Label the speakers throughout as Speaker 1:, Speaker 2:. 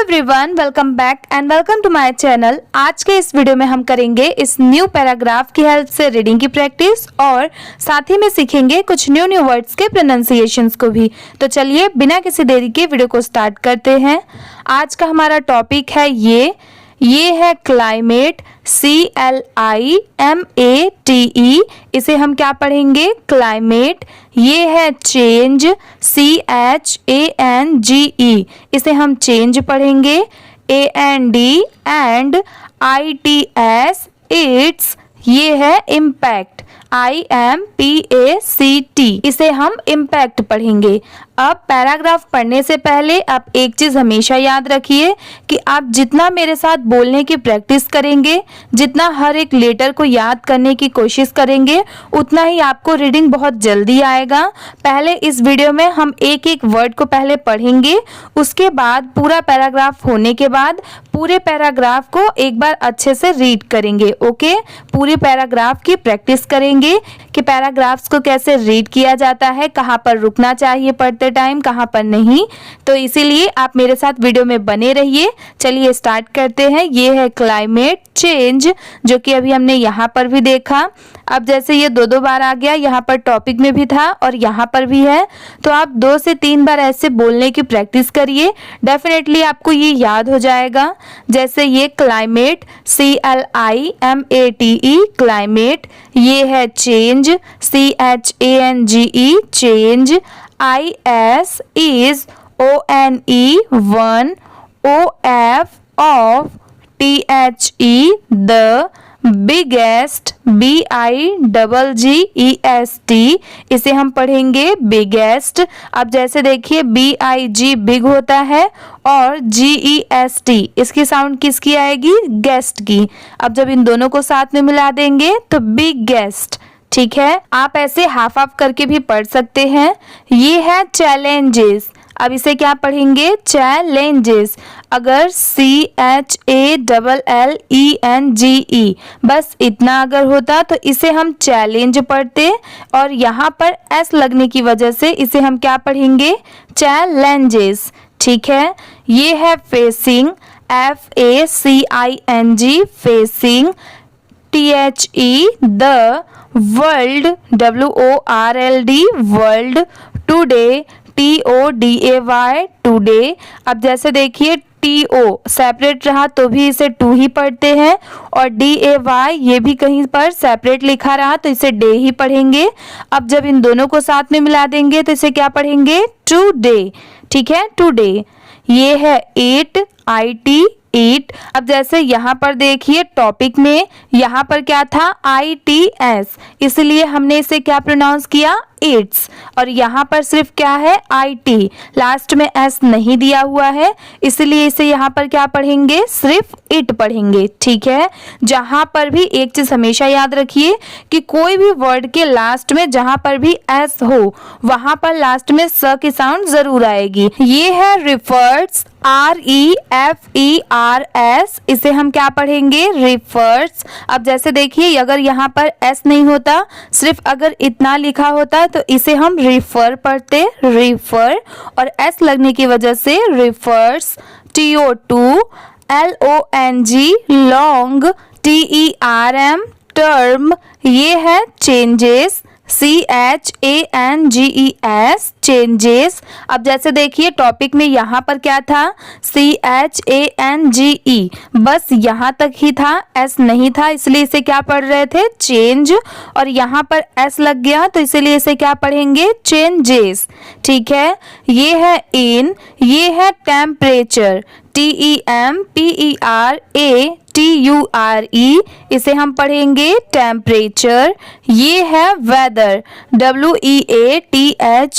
Speaker 1: Everyone, welcome back and welcome to my channel. आज के इस वीडियो में हम करेंगे इस न्यू पैराग्राफ की हेल्प से रीडिंग की प्रैक्टिस और साथ ही में सीखेंगे कुछ न्यू वर्ड्स के प्रोनाउंसिएशंस को भी। तो चलिए बिना किसी देरी के वीडियो को स्टार्ट करते हैं। आज का हमारा टॉपिक है ये है क्लाइमेट, CLIMATE। इसे हम क्या पढ़ेंगे? क्लाइमेट। ये है चेंज, CHANGE। इसे हम चेंज पढ़ेंगे, AND एंड ITS इट्स। ये है इम्पैक्ट, IMPACT। इसे हम इम्पैक्ट पढ़ेंगे। अब पैराग्राफ पढ़ने से पहले आप एक चीज हमेशा याद रखिए कि आप जितना मेरे साथ बोलने की प्रैक्टिस करेंगे, जितना हर एक लेटर को याद करने की कोशिश करेंगे, उतना ही आपको रीडिंग बहुत जल्दी आएगा। पहले इस वीडियो में हम एक एक वर्ड को पहले पढ़ेंगे, उसके बाद पूरा पैराग्राफ होने के बाद पूरे पैराग्राफ को एक बार अच्छे से रीड करेंगे। ओके, पूरे पैराग्राफ की प्रैक्टिस करेंगे कि पैराग्राफ्स को कैसे रीड किया जाता है, कहाँ पर रुकना चाहिए पढ़ते टाइम, कहाँ पर नहीं। तो इसीलिए आप मेरे साथ वीडियो में बने रहिए। चलिए स्टार्ट करते हैं। ये है क्लाइमेट चेंज, जो कि अभी हमने यहाँ पर भी देखा। अब जैसे ये दो बार आ गया, यहाँ पर टॉपिक में भी था और यहाँ पर भी है, तो आप 2 से 3 बार ऐसे बोलने की प्रैक्टिस करिए। डेफिनेटली आपको ये याद हो जाएगा। जैसे ये क्लाइमेट, CLIMATE क्लाइमेट। ये है change, CHANGE change. IS is ONE one, OF of, THE the, biggest, BIGGEST। इसे हम पढ़ेंगे बिगेस्ट। अब जैसे देखिए BIG बिग होता है और GEST इसकी साउंड किसकी आएगी? गेस्ट की। अब जब इन दोनों को साथ में मिला देंगे तो बिगेस्ट। ठीक है, आप ऐसे हाफ हाफ करके भी पढ़ सकते हैं। ये है चैलेंजेस। अब इसे क्या पढ़ेंगे? चैलेंजेस। अगर CHALLENGE बस इतना अगर होता तो इसे हम चैलेंज पढ़ते, और यहाँ पर S लगने की वजह से इसे हम क्या पढ़ेंगे? चैलेंजेस। ठीक है, ये है facing, FACING facing. THE the, world, WORLD world. Today, TODAY today. अब जैसे देखिए TO सेपरेट रहा तो भी इसे टू ही पढ़ते हैं, और DAY ये भी कहीं पर सेपरेट लिखा रहा तो इसे डे ही पढ़ेंगे। अब जब इन दोनों को साथ में मिला देंगे तो इसे क्या पढ़ेंगे? टुडे। ठीक है, टुडे। ये है एट, IT ईट। अब जैसे यहाँ पर देखिए टॉपिक में यहाँ पर क्या था? ITS, इसलिए हमने इसे क्या प्रोनाउंस किया? इट्स। और यहाँ पर सिर्फ क्या है? IT, लास्ट में S नहीं दिया हुआ है, इसलिए इसे यहाँ पर क्या पढ़ेंगे? सिर्फ इट पढ़ेंगे। ठीक है, जहाँ पर भी एक चीज हमेशा याद रखिए कि कोई भी वर्ड के लास्ट में जहाँ पर भी S हो, वहां पर लास्ट में स की साउंड जरूर आएगी। ये है रिफर्स, REFERS। इसे हम क्या पढ़ेंगे? रिफर्स। अब जैसे देखिए अगर यहाँ पर S नहीं होता, सिर्फ अगर इतना लिखा होता तो इसे हम रिफर पढ़ते, रिफर, और S लगने की वजह से refers. TO2 LONG long. TERM term. ये है चेंजेस, CHANGES चेंजेस। अब जैसे देखिए टॉपिक में यहाँ पर क्या था? CHANGE बस यहाँ तक ही था, S नहीं था, इसलिए इसे क्या पढ़ रहे थे? चेंज। और यहाँ पर S लग गया तो इसलिए इसे क्या पढ़ेंगे? चेंजेस। ठीक है, ये है इन, ये है टेम्परेचर, TEMPERATURE। इसे हम पढ़ेंगे टेम्परेचर। ये है वेदर, WEATHER।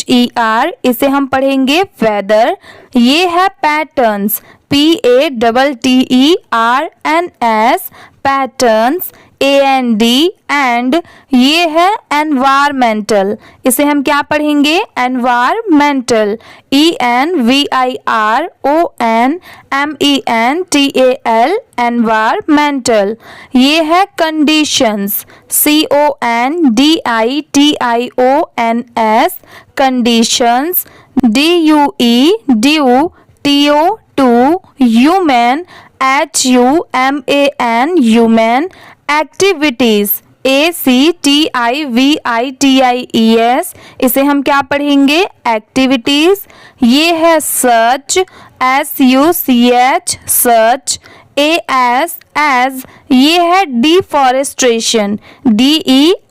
Speaker 1: इसे हम पढ़ेंगे वेदर। ये है patterns, PATTERNS patterns, AND and. ये है एनवायरमेंटल, इसे हम क्या पढ़ेंगे? Environmental, ENVIRONMENTAL environmental. ये है conditions, CONDITIONS conditions, DUE due, TO2 human, human, human, activities, activities, इसे हम क्या पढ़ेंगे? एक्टिविटीज। ये है सच, such, सच। as, ये है डिफॉरेस्ट्रेशन, DEFORES,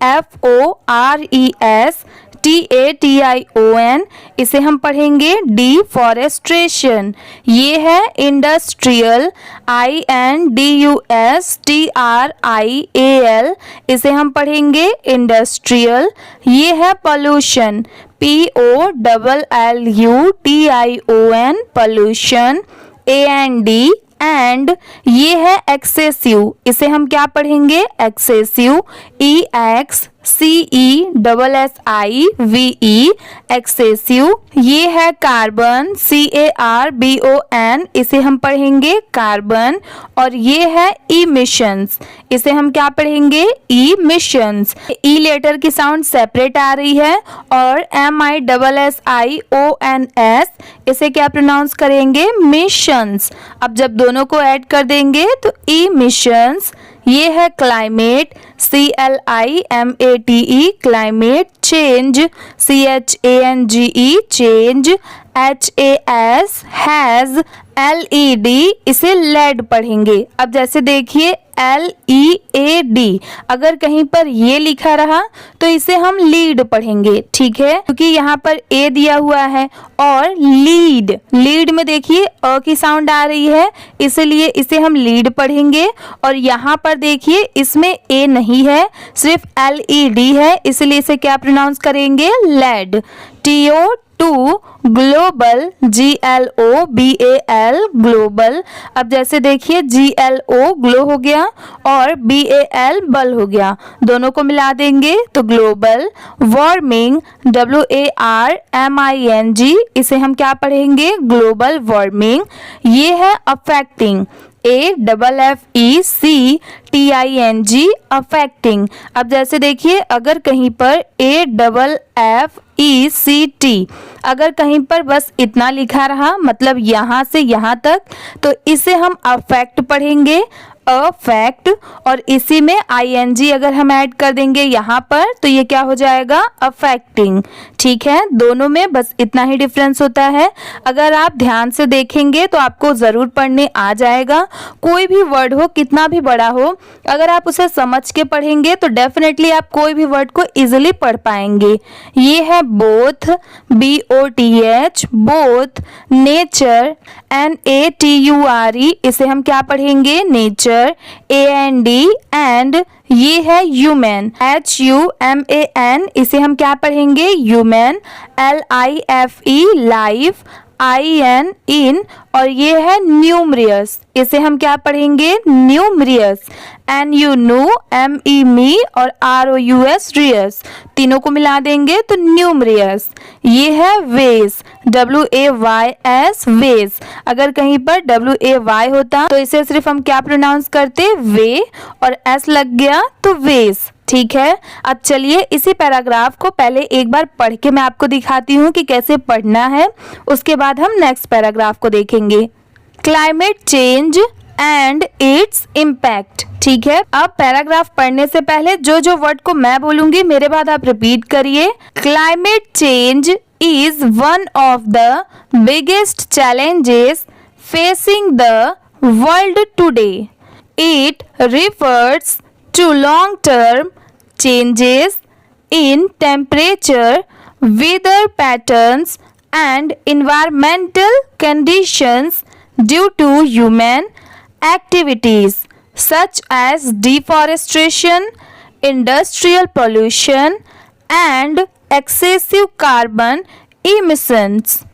Speaker 1: TATION, इसे हम पढ़ेंगे डिफॉरेस्ट्रेशन। ये है इंडस्ट्रियल, INDUSTRIAL, इसे हम पढ़ेंगे इंडस्ट्रियल। ये है pollution, POLLUTION, pollution, AND, and ये है एक्सेसिव, इसे हम क्या पढ़ेंगे? Excessive, EXCESSIVE, excessive. ये है कार्बन, CARBON, इसे हम पढ़ेंगे कार्बन। और ये है इमिशंस, इसे हम क्या पढ़ेंगे? इमिशंस। ई लेटर की साउंड सेपरेट आ रही है और MISSIONS, इसे क्या प्रोनाउंस करेंगे? मिशंस। अब जब दोनों को ऐड कर देंगे तो इमिशंस। ये है climate, CLIMATE, climate. Change, CHANGE, change. HAS, has. LED, इसे लेड पढ़ेंगे। अब जैसे देखिए LEAD, अगर कहीं पर ये लिखा रहा तो इसे हम लीड पढ़ेंगे, ठीक है, क्योंकि यहाँ पर A दिया हुआ है। और लीड, लीड में देखिए अ की साउंड आ रही है, इसलिए इसे हम लीड पढ़ेंगे। और यहाँ पर देखिए इसमें A नहीं है, सिर्फ LED है, इसलिए इसे क्या प्रोनाउंस करेंगे? Led. TO2, global, GLOBAL, global. अब जैसे देखिए GLO ग्लो हो गया और BAL बल हो गया, दोनों को मिला देंगे तो ग्लोबल। वार्मिंग, WARMING, इसे हम क्या पढ़ेंगे? Global warming. ये है अफेक्टिंग, AFFECTING, अफेक्टिंग। अब जैसे देखिए अगर कहीं पर AFFECT, अगर कहीं पर बस इतना लिखा रहा, मतलब यहाँ से यहाँ तक, तो इसे हम अफेक्ट पढ़ेंगे, अफेक्ट। और इसी में ING अगर हम ऐड कर देंगे यहाँ पर तो ये क्या हो जाएगा? अफेक्टिंग, ठीक है। दोनों में बस इतना ही डिफरेंस होता है। अगर आप ध्यान से देखेंगे तो आपको ज़रूर पढ़ने आ जाएगा। कोई भी वर्ड हो, कितना भी बड़ा हो, अगर आप उसे समझ के पढ़ेंगे तो डेफिनेटली आप कोई भी वर्ड को इजीली पढ़ पाएंगे। ये है both, BOTH, both. Nature, NATURE, इसे हम क्या पढ़ेंगे? नेचर। AND, and. ये है ह्यूमन, HUMAN, इसे हम क्या पढ़ेंगे? ह्यूमन। LIFE, life. IN, इन। और ये है न्यूमरियस, इसे हम क्या पढ़ेंगे? न्यूमरियस। NU, ME, और ROUS, रियस, तीनों को मिला देंगे तो न्यूमरियस। ये है वेस, WAYS, वेस। अगर कहीं पर WAY होता तो इसे सिर्फ हम क्या प्रोनाउंस करते? वे, और S लग गया तो वेस, ठीक है। अब चलिए इसी पैराग्राफ को पहले एक बार पढ़ के मैं आपको दिखाती हूँ कि कैसे पढ़ना है, उसके बाद हम नेक्स्ट पैराग्राफ को देखेंगे। Climate change and its impact, ठीक है। अब पैराग्राफ पढ़ने से पहले जो जो वर्ड को मैं बोलूंगी मेरे बाद आप रिपीट करिए। Climate change is one of the biggest challenges facing the world today. It refers to long-term changes in temperature, weather patterns, and environmental conditions due to human activities such as deforestation, industrial pollution, and excessive carbon emissions.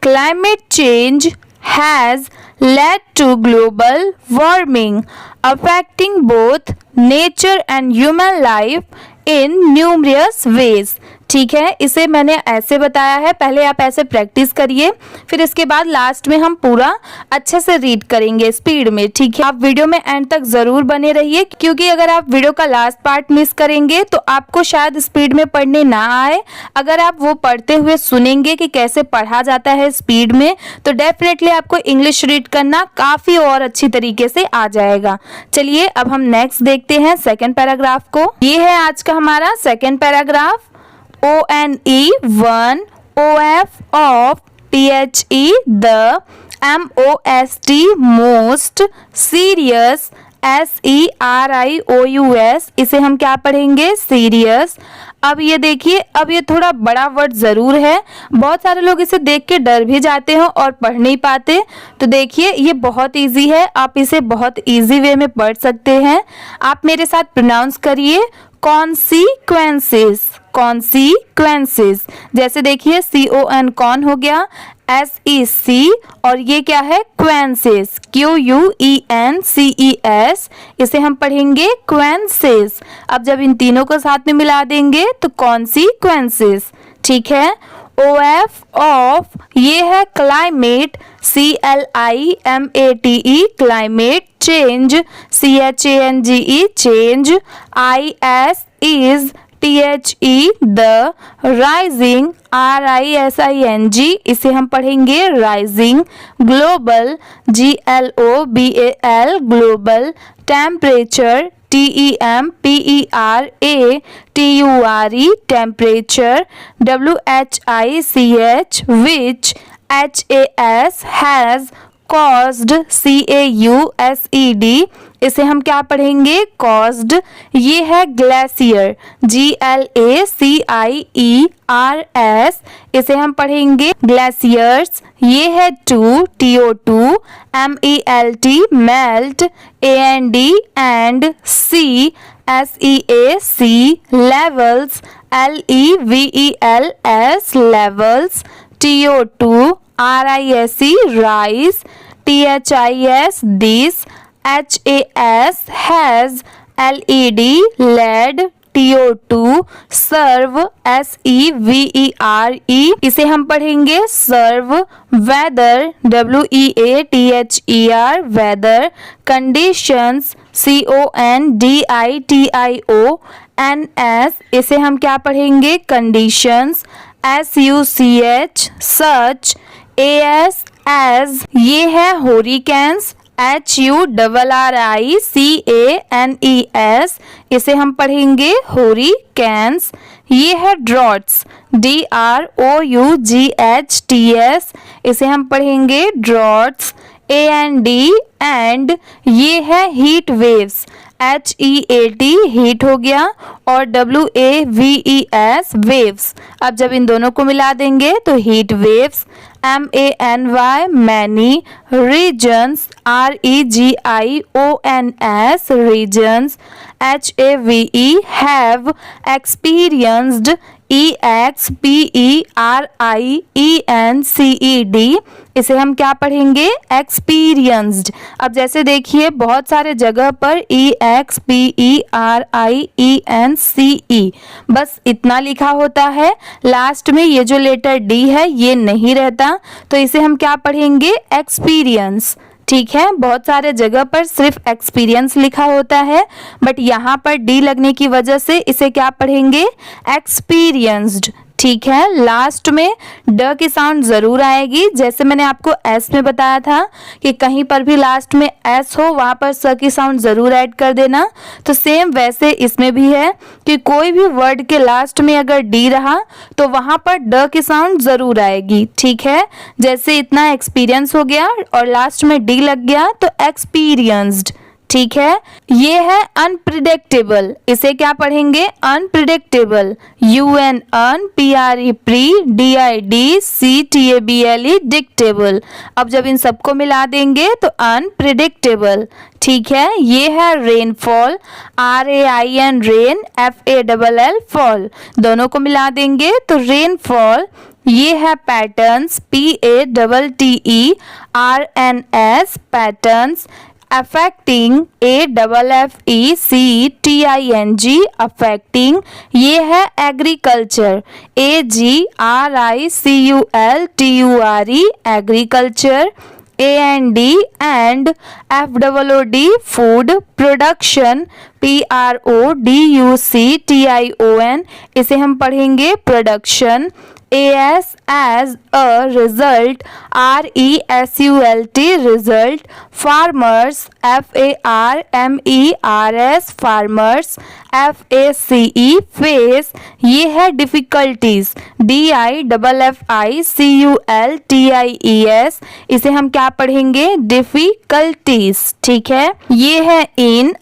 Speaker 1: Climate change has led to global warming, affecting both nature and human life in numerous ways. ठीक है, इसे मैंने ऐसे बताया है, पहले आप ऐसे प्रैक्टिस करिए, फिर इसके बाद लास्ट में हम पूरा अच्छे से रीड करेंगे स्पीड में। ठीक है, आप वीडियो में एंड तक जरूर बने रहिए, क्योंकि अगर आप वीडियो का लास्ट पार्ट मिस करेंगे तो आपको शायद स्पीड में पढ़ने ना आए। अगर आप वो पढ़ते हुए सुनेंगे कि कैसे पढ़ा जाता है स्पीड में, तो डेफिनेटली आपको इंग्लिश रीड करना काफी और अच्छी तरीके से आ जाएगा। चलिए अब हम नेक्स्ट देखते हैं सेकेंड पैराग्राफ को। ये है आज का हमारा second paragraph. ONE1 OF of THE the MOST most serious SERIOUS, इसे हम क्या पढ़ेंगे? सीरियस। अब ये देखिए, अब ये थोड़ा बड़ा वर्ड जरूर है, बहुत सारे लोग इसे देख के डर भी जाते हैं और पढ़ नहीं पाते। तो देखिए ये बहुत इजी है, आप इसे बहुत इजी वे में पढ़ सकते हैं। आप मेरे साथ प्रोनाउंस करिए, कॉन्सिक्वेंसेस, कॉन्सिक्वेंसेस। जैसे देखिए CON कौन हो गया, SEC, और ये क्या है? क्वेंसेस, QUENCES, इसे हम पढ़ेंगे क्वेंसेस। अब जब इन तीनों को साथ में मिला देंगे तो कॉन्सिक्वेंसेस। ठीक है, OF ऑफ, ये है climate, CLIMATE, climate. Change, CHANGE, change. IS is, THE the. Rising, RISING, इसे हम पढ़ेंगे rising. Global, GLOBAL, global. Temperature, TEMPERATURE, temperature. WHICH, which. HAS, has. caused, CAUSED, इसे हम क्या पढ़ेंगे? caused। ये है ग्लेशियर, GLACIERS, इसे हम पढ़ेंगे ग्लेशियर्स। ये है TO2, MELT, melt, AND and SEAC, levels, LEVELS, levels। TO2, RISE, rise। THIS, this। HAS, has। LED, led। TO2, serve, SEVERE, इसे हम पढ़ेंगे सर्व। weather, WEATHER, weather। conditions, CONDITIONS, इसे हम क्या पढ़ेंगे? conditions। SUCH, such। AS, as, ये है hurricanes, HURRICANES, इसे हम पढ़ेंगे hurricanes। ये है droughts, DROUGHTS, इसे हम पढ़ेंगे droughts। AND, and, ये है heat waves, HEAT, हीट हो गया, और WAVES, waves। अब जब इन दोनों को मिला देंगे तो heat waves. MANY, many। regions, REGIONS, regions। HAVE, have। experienced, EXPERIENCED, इसे हम क्या पढ़ेंगे? experienced। अब जैसे देखिए बहुत सारे जगह पर EXPERIENCE बस इतना लिखा होता है, लास्ट में ये जो लेटर D है ये नहीं रहता, तो इसे हम क्या पढ़ेंगे? एक्सपीरियंस। ठीक है, बहुत सारे जगह पर सिर्फ एक्सपीरियंस लिखा होता है, बट यहाँ पर D लगने की वजह से इसे क्या पढ़ेंगे? एक्सपीरियंस्ड। ठीक है, लास्ट में ड की साउंड जरूर आएगी, जैसे मैंने आपको एस में बताया था कि कहीं पर भी लास्ट में एस हो वहां पर स की साउंड जरूर ऐड कर देना। तो सेम वैसे इसमें भी है कि कोई भी वर्ड के लास्ट में अगर डी रहा तो वहां पर ड की साउंड जरूर आएगी। ठीक है, जैसे इतना एक्सपीरियंस हो गया और लास्ट में डी लग गया तो एक्सपीरियंस्ड। ठीक है, ये है अनप्रिडिक्टेबल, इसे क्या पढ़ेंगे? Unpredictable. UN, un, PRE, pre, DID, CTABLE, dictable. अब जब इन सबको मिला देंगे तो अनप्रिडिक्टेबल। ठीक है, ये है rainfall, RAIN, rain, FALL, fall. दोनों को मिला देंगे तो रेनफॉल। ये है patterns, PATTERNS, patterns. affecting, AFFECTING, affecting, ये है agriculture, AGRICULTURE, agriculture, and FOOD, food, production, PRODUCTION, इसे हम पढ़ेंगे production, AS as a result, RESULT, result, farmers, FARMERS, farmers, FACE, face, ये है difficulties, DIFFICULTIES, इसे हम क्या पढ़ेंगे difficulties, ठीक है। ये है in,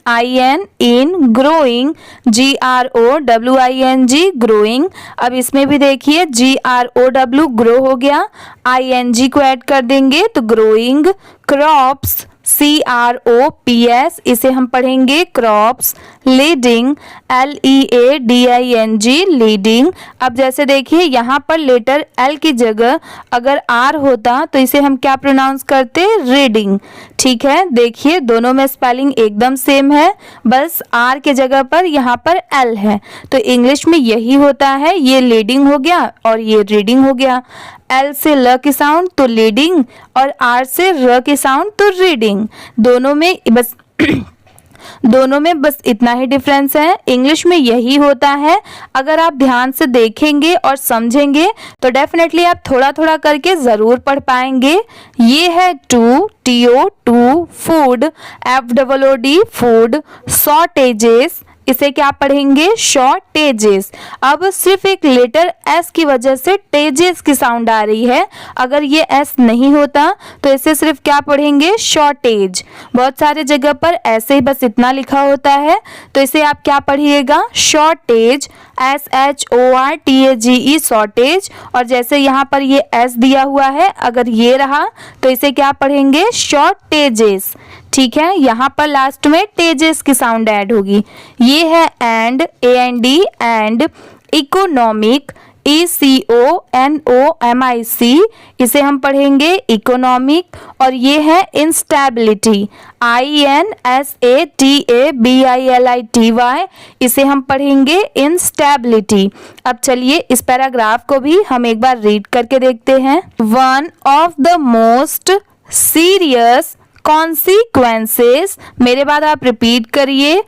Speaker 1: in, growing, GROWING, growing। अब इसमें भी देखिए GROW ग्रो हो गया, ING को ऐड कर देंगे तो ग्रोइंग। क्रॉप्स, CROPS, इसे हम पढ़ेंगे क्रॉप्स। Leading, LEADING, leading. अब जैसे देखिए यहाँ पर लेटर L की जगह अगर R होता तो इसे हम क्या प्रोनाउंस करते, रीडिंग, ठीक है। देखिए दोनों में स्पेलिंग एकदम सेम है, बस R के जगह पर यहाँ पर L है, तो इंग्लिश में यही होता है। ये लीडिंग हो गया और ये रीडिंग हो गया। L से ल की साउंड तो लीडिंग और R से र की साउंड तो रीडिंग। दोनों में बस इतना ही डिफरेंस है, इंग्लिश में यही होता है। अगर आप ध्यान से देखेंगे और समझेंगे तो डेफिनेटली आप थोड़ा थोड़ा करके ज़रूर पढ़ पाएंगे। ये है to, TO, food, FOOD, food. Shortages, इसे क्या पढ़ेंगे, शॉर्टेजेस। अब सिर्फ एक लेटर S की वजह से तेजेस की साउंड आ रही है, अगर ये S नहीं होता तो इसे सिर्फ क्या पढ़ेंगे, शॉर्टेज। बहुत सारे जगह पर ऐसे ही बस इतना लिखा होता है, तो इसे आप क्या पढ़िएगा, शॉर्टेज, SHORTAGE, शॉर्टेज। और जैसे यहाँ पर ये S दिया हुआ है, अगर ये रहा तो इसे क्या पढ़ेंगे, शॉर्टेजेस, ठीक है। यहाँ पर लास्ट में तेजेस की साउंड ऐड होगी। ये है and, AND, and. Economic, ECONOMIC, इसे हम पढ़ेंगे इकोनॉमिक। और ये है इंस्टेबिलिटी, INSATABILITY, इसे हम पढ़ेंगे इंस्टेबिलिटी। अब चलिए इस पैराग्राफ को भी हम एक बार रीड करके देखते हैं। One of the most serious consequences, मेरे बाद आप रिपीट करिए,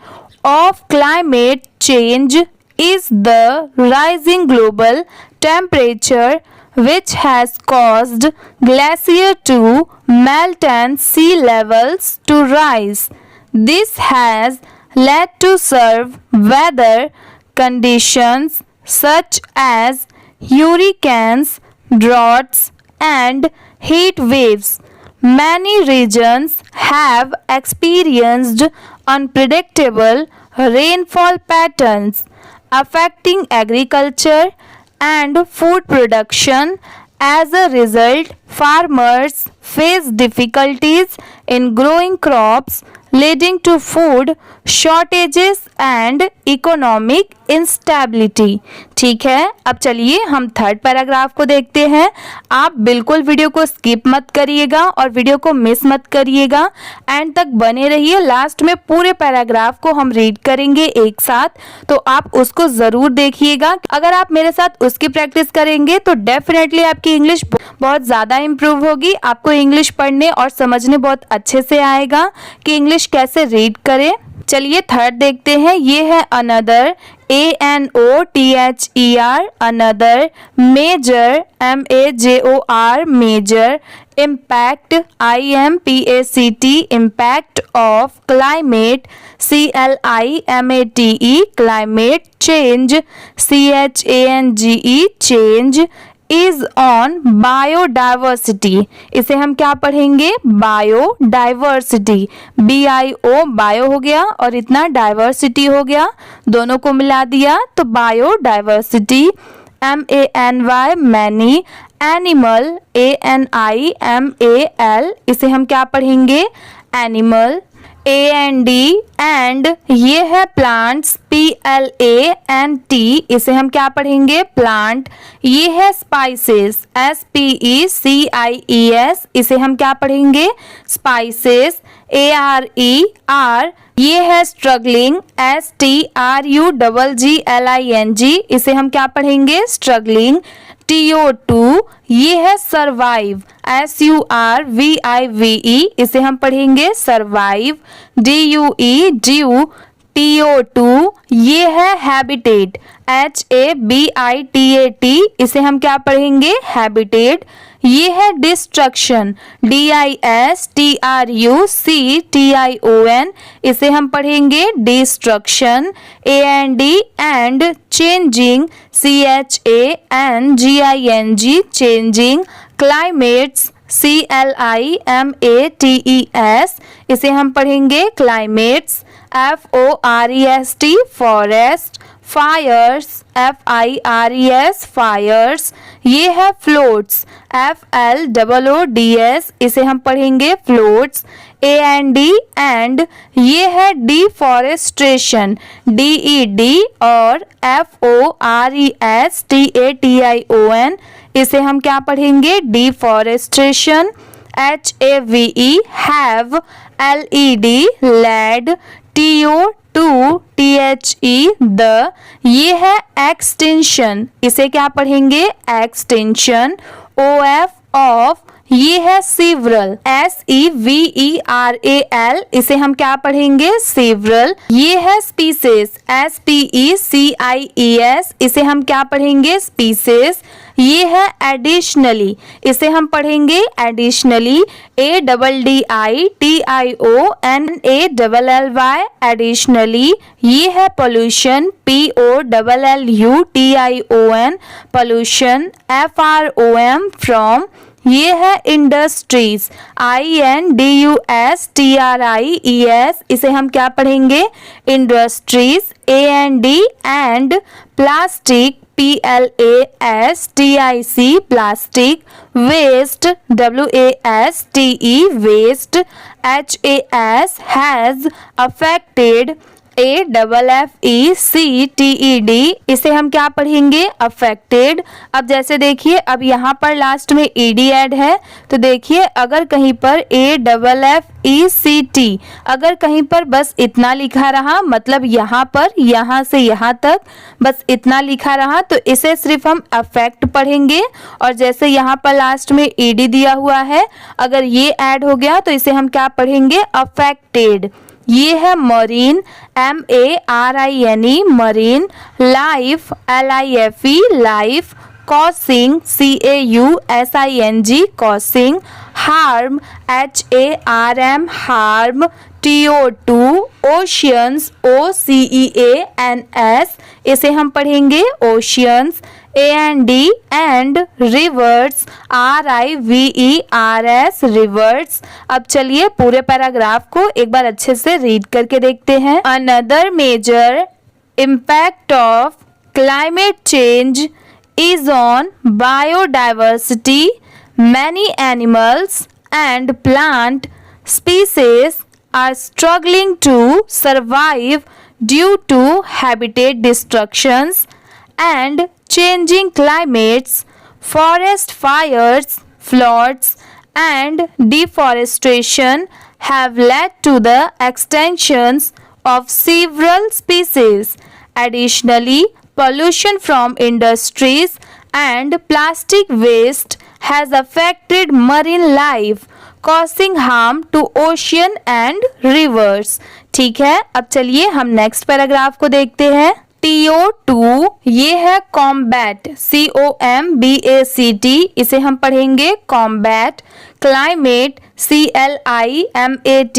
Speaker 1: of climate change is the rising global temperature which has caused glacier to melt and sea levels to rise. This has led to severe weather conditions such as hurricanes, droughts and heat waves. Many regions have experienced unpredictable rainfall patterns affecting agriculture and food production. As a result, farmers face difficulties in growing crops, leading to food shortages and economic instability. ठीक है, अब चलिए हम third paragraph को देखते हैं। आप बिल्कुल वीडियो को स्किप मत करिएगा और वीडियो को मिस मत करिएगा, एंड तक बने रहिए। लास्ट में पूरे पैराग्राफ को हम रीड करेंगे एक साथ, तो आप उसको ज़रूर देखिएगा। अगर आप मेरे साथ उसकी प्रैक्टिस करेंगे तो डेफिनेटली आपकी इंग्लिश बहुत ज़्यादा इम्प्रूव होगी। आपको इंग्लिश पढ़ने और समझने बहुत अच्छे से आएगा कि इंग्लिश कैसे रीड करें। चलिए थर्ड देखते हैं। ये है another, ANOTHER, another. Major, MAJOR, major. Impact, IMPACT, impact of. Climate, CLIMATE, climate. Change, CHANGE, change. Is on biodiversity, इसे हम क्या पढ़ेंगे, बायोडाइवर्सिटी। BIO, बायो हो गया और इतना डाइवर्सिटी हो गया, दोनों को मिला दिया तो biodiversity. MANY, many. Animal, ANIMAL, इसे हम क्या पढ़ेंगे, एनिमल। AND, and. ये है प्लांट्स, PLANT, इसे हम क्या पढ़ेंगे, प्लांट। ये है स्पाइसेस, SPECIES, इसे हम क्या पढ़ेंगे, स्पाइसेस। ARER, ये है स्ट्रगलिंग, STRUGGLING, इसे हम क्या पढ़ेंगे स्ट्रगलिंग। TO2, ये है सर्वाइव, SURVIVE, इसे हम पढ़ेंगे सर्वाइव। DUE ड्यू, TO2, ये है हैबिटेट, HABITAT, इसे हम क्या पढ़ेंगे हैबिटेट। ये है डिस्ट्रक्शन, DISTRUCTION, इसे हम पढ़ेंगे destruction. AND and changing, CHANGING, changing. Climates, CLIMATES, इसे हम पढ़ेंगे climates. FOREST, forest. Fires, FIRES, fires. ये है फ्लोट्स, FLOODS, इसे हम पढ़ेंगे फ्लोट्स। AND एंड, ये है डिफॉरेस्ट्रेशन, DED और FORESTATION, इसे हम क्या पढ़ेंगे deforestation. HAVE have, LED led. TO2THE the, ये है एक्सटेंशन, इसे क्या पढ़ेंगे एक्सटेंशन। OF ऑफ, ये है सीवरल, SEVERAL, इसे हम क्या पढ़ेंगे सीवरल। ये है स्पीसीज, SPECIES, इसे हम क्या पढ़ेंगे स्पीसीज। ये है एडिशनली, इसे हम पढ़ेंगे एडिशनली, ADDITIONALLY, एडिशनली। ये है pollution, POLLUTION, pollution. FROM from, ये है इंडस्ट्रीज, INDUSTRIES, इसे हम क्या पढ़ेंगे industries. AND and plastic, PLASTIC, plastic. Waste, WASTE, waste. HAS has affected, AFFECTED, इसे हम क्या पढ़ेंगे अफेक्टेड। अब जैसे देखिए, अब यहाँ पर लास्ट में ED ऐड है, तो देखिए अगर कहीं पर AFFECT, अगर कहीं पर बस इतना लिखा रहा, मतलब यहाँ पर यहाँ से यहाँ तक बस इतना लिखा रहा, तो इसे सिर्फ हम अफेक्ट पढ़ेंगे। और जैसे यहाँ पर लास्ट में ED दिया हुआ है, अगर ये ऐड हो गया तो इसे हम क्या पढ़ेंगे अफेक्टेड। ये है marine, MARINE, marine. Life, LIFE, life. Causing, CAUSING, causing. Harm, HARM, harm. TO2 oceans, OCEANS, इसे हम पढ़ेंगे oceans. AND and reverse, RIVERS, reverse. अब चलिए पूरे पैराग्राफ को एक बार अच्छे से रीड करके देखते हैं। Another major impact of climate change is on biodiversity. Many animals and plant species are struggling to survive due to habitat destructions and changing climates. Forest fires, floods, and deforestation have led to the extinctions of several species. Additionally, pollution from industries and plastic waste has affected marine life, causing harm to ocean and rivers. ठीक है, अब चलिए हम next paragraph को देखते हैं। TO2 ये है कॉम्बैट, COMBACT, इसे हम पढ़ेंगे कॉम्बैट। क्लाइमेट, CLIMATE,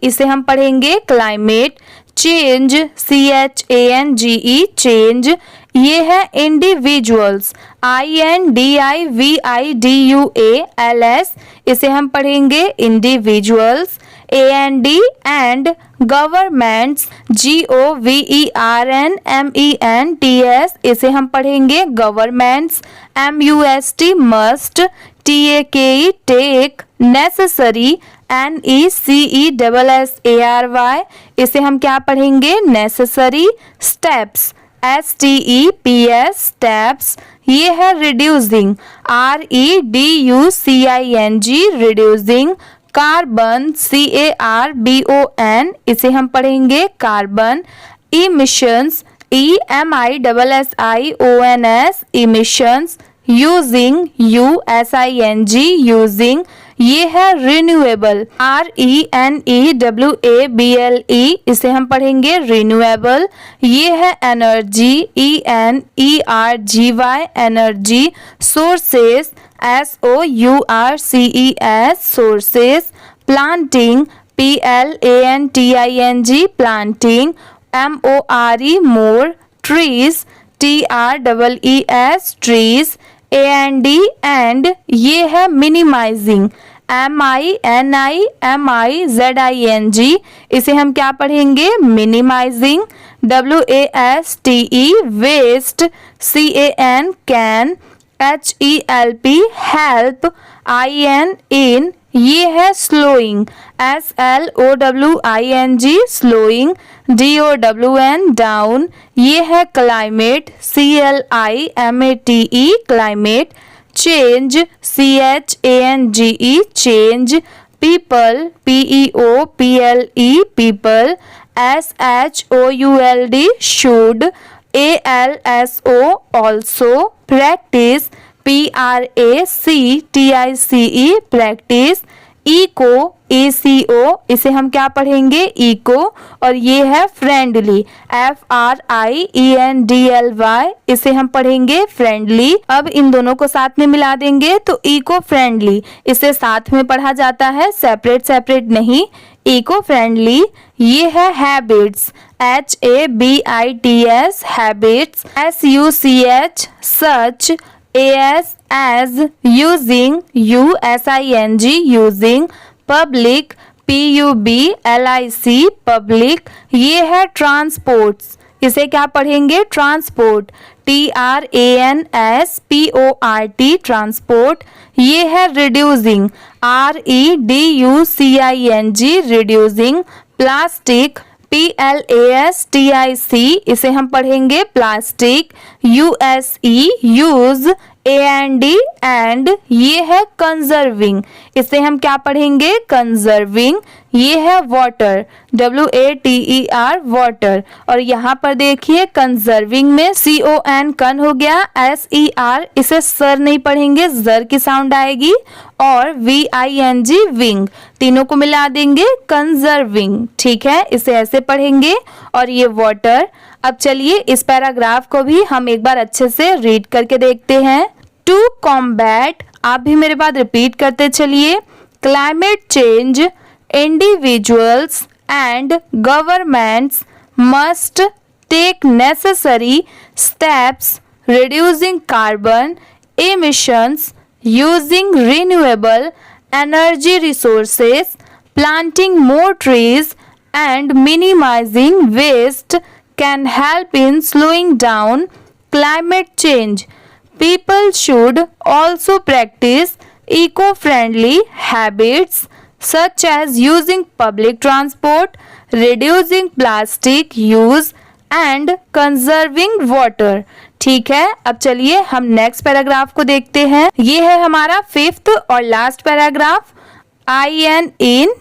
Speaker 1: इसे हम पढ़ेंगे क्लाइमेट। Change, CHANGE, change. ये है इंडिविजुअल्स, INDIVIDUALS, इसे हम पढ़ेंगे individuals. AND and governments, GOVERNMENTS, इसे हम पढ़ेंगे governments. MUST must, TAKE take. Necessary, NECESSARY, इसे हम क्या पढ़ेंगे नेसेसरी। Steps, STEPS, steps. ये है reducing, REDUCING, reducing. Carbon CARBON, इसे हम पढ़ेंगे carbon. Emissions EMISSIONS, emissions. Using USING, using, ये है रिन्यूएबल RENEWABLE, इसे हम पढ़ेंगे रिन्यूएबल। ये है energy ENERGY, energy. Sources SOURCES, sources. Planting PLANTING, planting. MORE, more. Trees TREES, trees. AND, and, ये है मिनिमाइजिंग MINIMIZING, इसे हम क्या पढ़ेंगे minimising. WASTE, waste. CAN, can. HELP, help. IN, ये है slowing SLOWING, slowing. DOWN, down, ये है climate CLIMATE, climate. Change CHANGE, change. People PEOPLE, people. SHOULD, should. ALSO, also. Practice PRACTICE, practice. Eco ECO, इसे हम क्या पढ़ेंगे eco. और ये है फ्रेंडली FRIENDLY, इसे हम पढ़ेंगे फ्रेंडली। अब इन दोनों को साथ में मिला देंगे तो इको फ्रेंडली, इसे साथ में पढ़ा जाता है, सेपरेट सेपरेट नहीं। Eco friendly. ये है habits HABITS, habits. SUCH, such. as, using, USING, using। Public PUBLIC, public. ये है ट्रांसपोर्ट्स, इसे क्या पढ़ेंगे ट्रांसपोर्ट TRANSPORT, ट्रांसपोर्ट। ये है reducing REDUCING, reducing. Plastic PLASTIC, इसे हम पढ़ेंगे plastic. USE, use. AND, and, ये है कंजर्विंग, इसे हम क्या पढ़ेंगे कंजर्विंग। ये है वाटर WATER, वाटर। और यहाँ पर देखिए कंजर्विंग में CON, कन हो गया। SER, इसे सर नहीं पढ़ेंगे, जर की साउंड आएगी। और VING, विंग, तीनों को मिला देंगे कंजर्विंग, ठीक है, इसे ऐसे पढ़ेंगे। और ये वाटर। अब चलिए इस पैराग्राफ को भी हम एक बार अच्छे से रीड करके देखते हैं। टू कॉम्बैट, आप भी मेरे बाद रिपीट करते चलिए। Climate change, individuals and governments must take necessary steps reducing carbon emissions, using renewable energy resources, planting more trees and minimizing waste can help in slowing down climate change. People should also practice eco-friendly habits such as using public transport, reducing plastic use and conserving water. ठीक है, अब चलिए हम next paragraph को देखते हैं। ये है हमारा 5th और लास्ट पैराग्राफ। IN,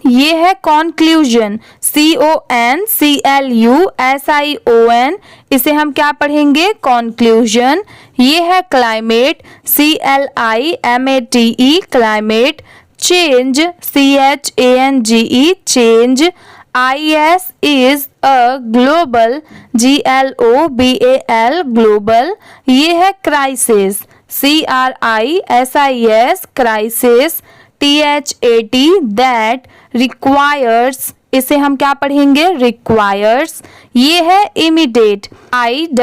Speaker 1: ये है कॉन्क्लूजन CONCLUSION, इसे हम क्या पढ़ेंगे कॉन्क्लूजन। ये है climate CLIMATE, climate. Change CHANGE, change. IS is a global GLOBAL, global। ये है crisis CRISIS, crisis। THAT, that, requires, इसे हम क्या पढ़ेंगे requires। ये है immediate IMMEDIATE,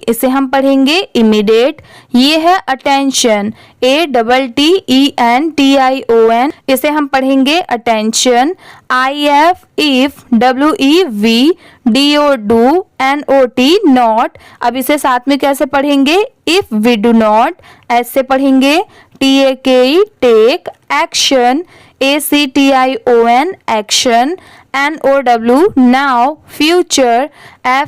Speaker 1: इसे हम पढ़ेंगे immediate। ये है attention ATTENTION, इसे हम पढ़ेंगे attention। IF, if, WEV, DO, NOT, not। अब इसे साथ में कैसे पढ़ेंगे if we do not, ऐसे पढ़ेंगे। TAKE, take, action ACTION, action। NOW, now, future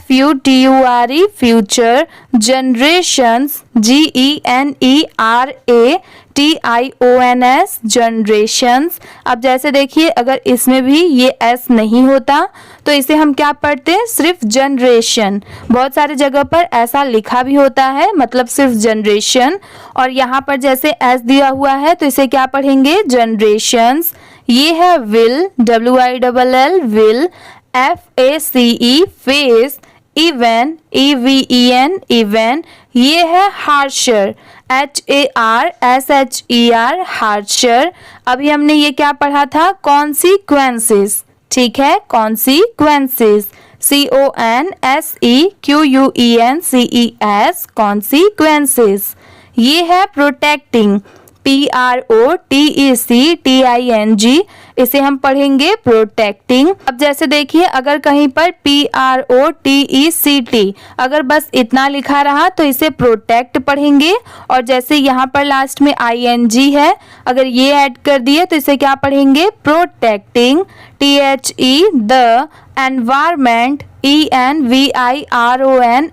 Speaker 1: FUTURE, future। generations GENERA, TIONS generations. अब जैसे देखिए अगर इसमें भी ये S नहीं होता तो इसे हम क्या पढ़ते हैं, सिर्फ जनरेशन। बहुत सारे जगह पर ऐसा लिखा भी होता है, मतलब सिर्फ जनरेशन, और यहाँ पर जैसे S दिया हुआ है तो इसे क्या पढ़ेंगे, जनरेशंस। ये है will, WILL will, FACE face, even, EVEN even. ये है हार्शर, HARSHER हार्शर। अभी हमने ये क्या पढ़ा था, कॉन्सिक्वेंसेस, ठीक है, कॉन्सिक्वेंसेस, CONSEQUENCES कॉन्सिक्वेंसेस। ये है प्रोटेक्टिंग, PROTECTING, इसे हम पढ़ेंगे प्रोटेक्टिंग। अब जैसे देखिए अगर कहीं पर PROTECT अगर बस इतना लिखा रहा तो इसे प्रोटेक्ट पढ़ेंगे, और जैसे यहाँ पर लास्ट में ING है, अगर ये ऐड कर दिए तो इसे क्या पढ़ेंगे, protecting. THE the environment, ENVIRONMENT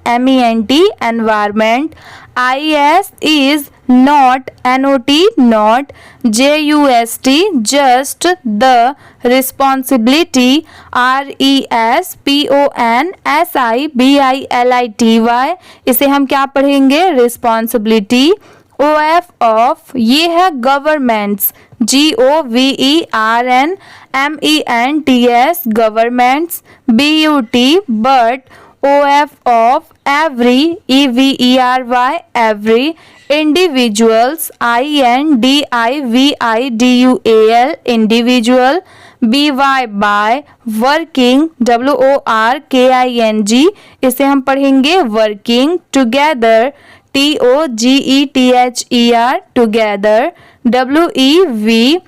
Speaker 1: environment. IS is not, NOT not, JUST just, the responsibility, RESPONSIBILITY, इसे हम क्या पढ़ेंगे, रिस्पॉन्सिबिलिटी। OF ऑफ, ये है governments, GOVERNMENTS governments. BUT but, OF of every, EVERY every, individuals, INDIVIDUAL individual। BY by, working, WORKING, इसे हम पढ़ेंगे working. together, TOGETHER together। WEV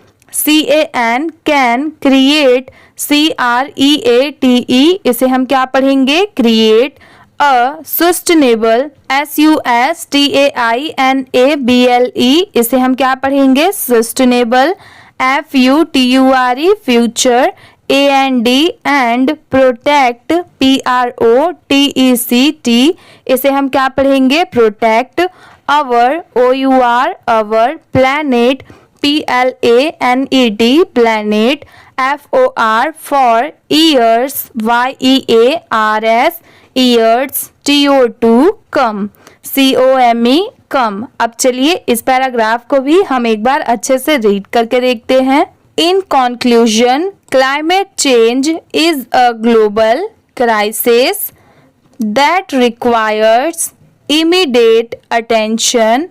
Speaker 1: can create, CREATE, इसे हम क्या पढ़ेंगे, क्रिएट। sustainable, SUSTAINABLE, इसे हम क्या पढ़ेंगे, sustainable। FUTURE future, AND and protect, PROTECT, इसे हम क्या पढ़ेंगे, protect. our, our planet, PLANET planet। FOR for ears, YEARS ears। TO2 come, COME come। अब चलिए इस पैराग्राफ को भी हम एक बार अच्छे से रीड करके देखते हैं। In conclusion, climate change is a global crisis that requires immediate attention.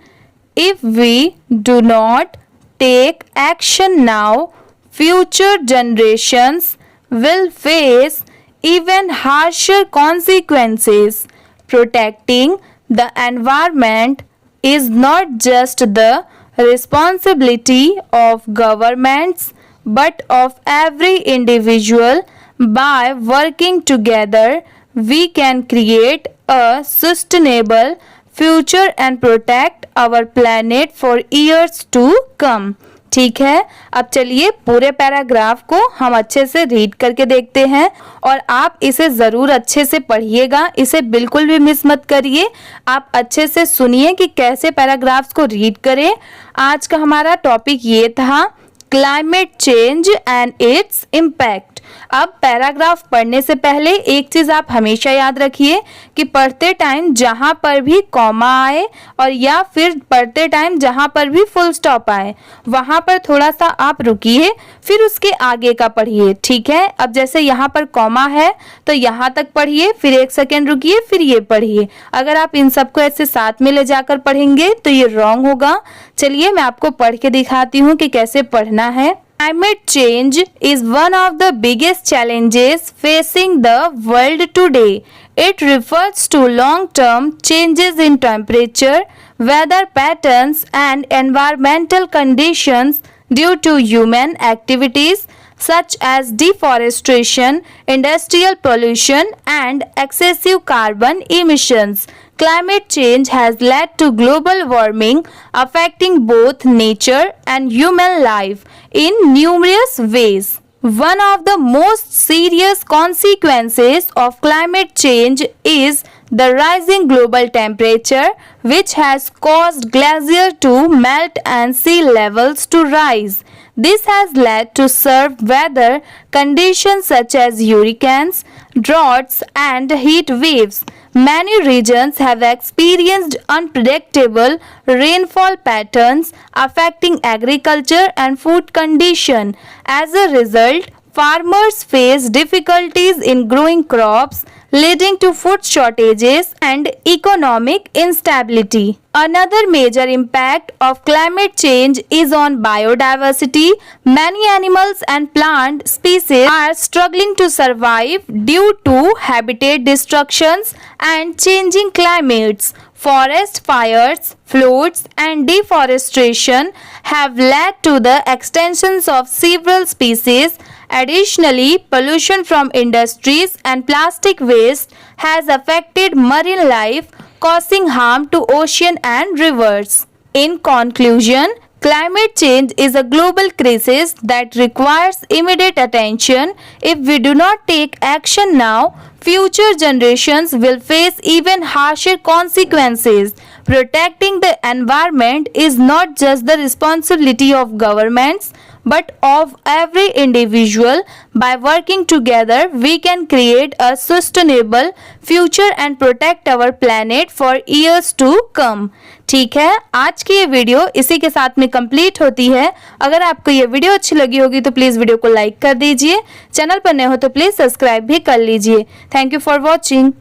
Speaker 1: If we do not take action now, future generations will face even harsher consequences. Protecting the environment is not just the responsibility of governments but of every individual. By working together, we can create a sustainable future and protect our planet for years to come. ठीक है, अब चलिए पूरे paragraph को हम अच्छे से read करके देखते हैं, और आप इसे ज़रूर अच्छे से पढ़िएगा, इसे बिल्कुल भी मिस मत करिए। आप अच्छे से सुनिए कि कैसे पैराग्राफ्स को रीड करें। आज का हमारा टॉपिक ये था, climate change and its impact. अब पैराग्राफ पढ़ने से पहले एक चीज आप हमेशा याद रखिए कि पढ़ते टाइम जहां पर भी कॉमा आए और या फिर पढ़ते टाइम जहां पर भी फुल स्टॉप आए वहां पर थोड़ा सा आप रुकिए, फिर उसके आगे का पढ़िए, ठीक है। अब जैसे यहाँ पर कॉमा है तो यहाँ तक पढ़िए, फिर 1 सेकेंड रुकिए, फिर ये पढ़िए। अगर आप इन सबको ऐसे साथ में ले जाकर पढ़ेंगे तो ये रॉन्ग होगा। चलिए मैं आपको पढ़ के दिखाती हूँ कि कैसे पढ़ना है। Climate change is one of the biggest challenges facing the world today. It refers to long-term changes in temperature, weather patterns, and environmental conditions due to human activities such as deforestation, industrial pollution, and excessive carbon emissions. Climate change has led to global warming, affecting both nature and human life in numerous ways. One of the most serious consequences of climate change is the rising global temperature, which has caused glaciers to melt and sea levels to rise. This has led to severe weather conditions such as hurricanes, droughts, and heat waves. Many regions have experienced unpredictable rainfall patterns affecting agriculture and food condition. As a result, farmers face difficulties in growing crops, leading to food shortages and economic instability. Another major impact of climate change is on biodiversity. Many animals and plant species are struggling to survive due to habitat destructions and changing climates. Forest fires, floods, and deforestation have led to the extinctions of several species. Additionally, pollution from industries and plastic waste has affected marine life, causing harm to ocean and rivers. In conclusion, climate change is a global crisis that requires immediate attention. If we do not take action now, future generations will face even harsher consequences. Protecting the environment is not just the responsibility of governments but of every individual. By working together, we can create a sustainable future and protect our planet for years to come. ठीक है, आज की ये video इसी के साथ में complete होती है। अगर आपको ये वीडियो अच्छी लगी होगी तो प्लीज़ वीडियो को लाइक कर दीजिए। चैनल पर नए हो तो प्लीज़ सब्सक्राइब भी कर लीजिए। Thank you for watching.